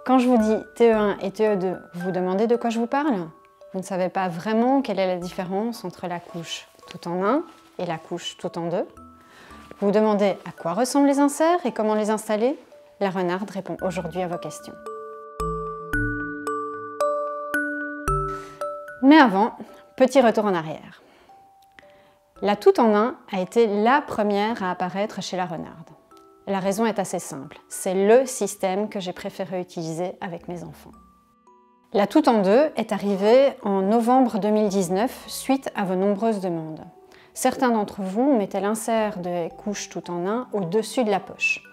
Quand je vous dis TE1 et TE2, vous vous demandez de quoi je vous parle? Vous ne savez pas vraiment quelle est la différence entre la couche tout en 1 et la couche tout en 2. Vous vous demandez à quoi ressemblent les inserts et comment les installer? La Renarde répond aujourd'hui à vos questions. Mais avant, petit retour en arrière. La tout en 1 a été la première à apparaître chez la Renarde. La raison est assez simple, c'est le système que j'ai préféré utiliser avec mes enfants. La tout en 2 est arrivée en novembre 2019 suite à vos nombreuses demandes. Certains d'entre vous mettaient l'insert de couche tout en 1 au-dessus de la poche.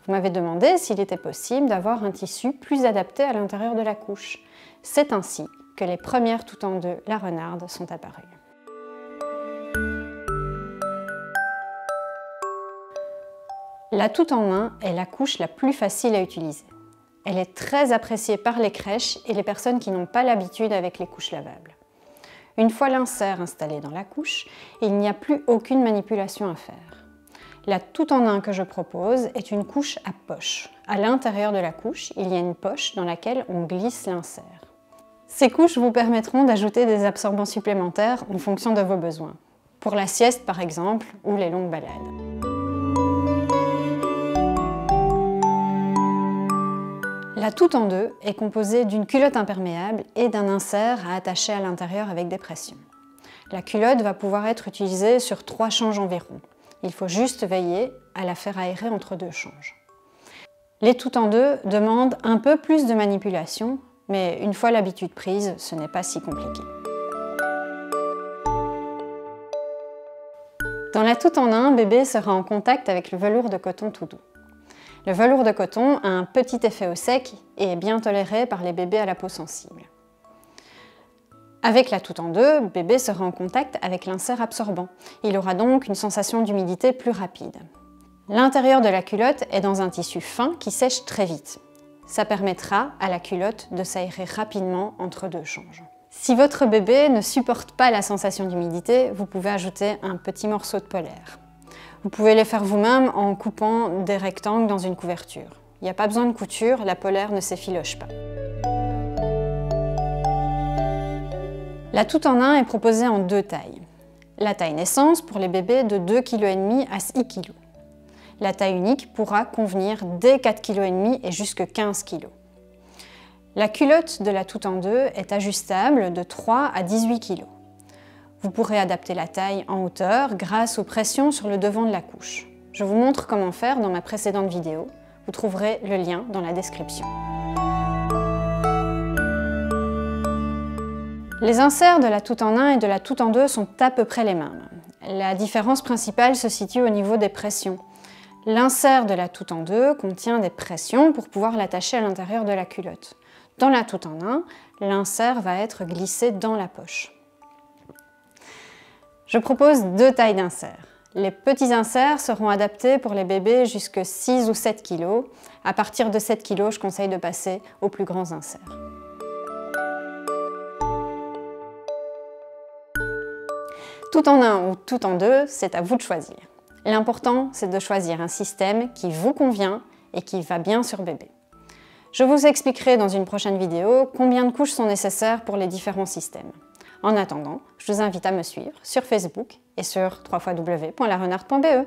Vous m'avez demandé s'il était possible d'avoir un tissu plus adapté à l'intérieur de la couche. C'est ainsi que les premières tout en 2 la Renarde sont apparues. La tout en 1 est la couche la plus facile à utiliser. Elle est très appréciée par les crèches et les personnes qui n'ont pas l'habitude avec les couches lavables. Une fois l'insert installé dans la couche, il n'y a plus aucune manipulation à faire. La tout en 1 que je propose est une couche à poche. À l'intérieur de la couche, il y a une poche dans laquelle on glisse l'insert. Ces couches vous permettront d'ajouter des absorbants supplémentaires en fonction de vos besoins. Pour la sieste par exemple, ou les longues balades. La tout en 2 est composée d'une culotte imperméable et d'un insert à attacher à l'intérieur avec des pressions. La culotte va pouvoir être utilisée sur 3 changes environ. Il faut juste veiller à la faire aérer entre 2 changes. Les tout en 2 demandent un peu plus de manipulation, mais une fois l'habitude prise, ce n'est pas si compliqué. Dans la tout en 1, bébé sera en contact avec le velours de coton tout doux. Le velours de coton a un petit effet au sec et est bien toléré par les bébés à la peau sensible. Avec la tout en 2, bébé sera en contact avec l'insert absorbant. Il aura donc une sensation d'humidité plus rapide. L'intérieur de la culotte est dans un tissu fin qui sèche très vite. Ça permettra à la culotte de s'aérer rapidement entre 2 changes. Si votre bébé ne supporte pas la sensation d'humidité, vous pouvez ajouter un petit morceau de polaire. Vous pouvez les faire vous-même en coupant des rectangles dans une couverture. Il n'y a pas besoin de couture, la polaire ne s'effiloche pas. La tout en 1 est proposée en 2 tailles. La taille naissance pour les bébés de 2,5 kg à 6 kg. La taille unique pourra convenir dès 4,5 kg et jusque 15 kg. La culotte de la tout en 2 est ajustable de 3 à 18 kg. Vous pourrez adapter la taille en hauteur grâce aux pressions sur le devant de la couche. Je vous montre comment faire dans ma précédente vidéo. Vous trouverez le lien dans la description. Les inserts de la tout en 1 et de la tout en 2 sont à peu près les mêmes. La différence principale se situe au niveau des pressions. L'insert de la tout en 2 contient des pressions pour pouvoir l'attacher à l'intérieur de la culotte. Dans la tout en 1, l'insert va être glissé dans la poche. Je propose 2 tailles d'inserts. Les petits inserts seront adaptés pour les bébés jusqu'à 6 ou 7 kg. À partir de 7 kg, je conseille de passer aux plus grands inserts. Tout en 1 ou tout en 2, c'est à vous de choisir. L'important, c'est de choisir un système qui vous convient et qui va bien sur bébé. Je vous expliquerai dans une prochaine vidéo combien de couches sont nécessaires pour les différents systèmes. En attendant, je vous invite à me suivre sur Facebook et sur www.larenarde.be.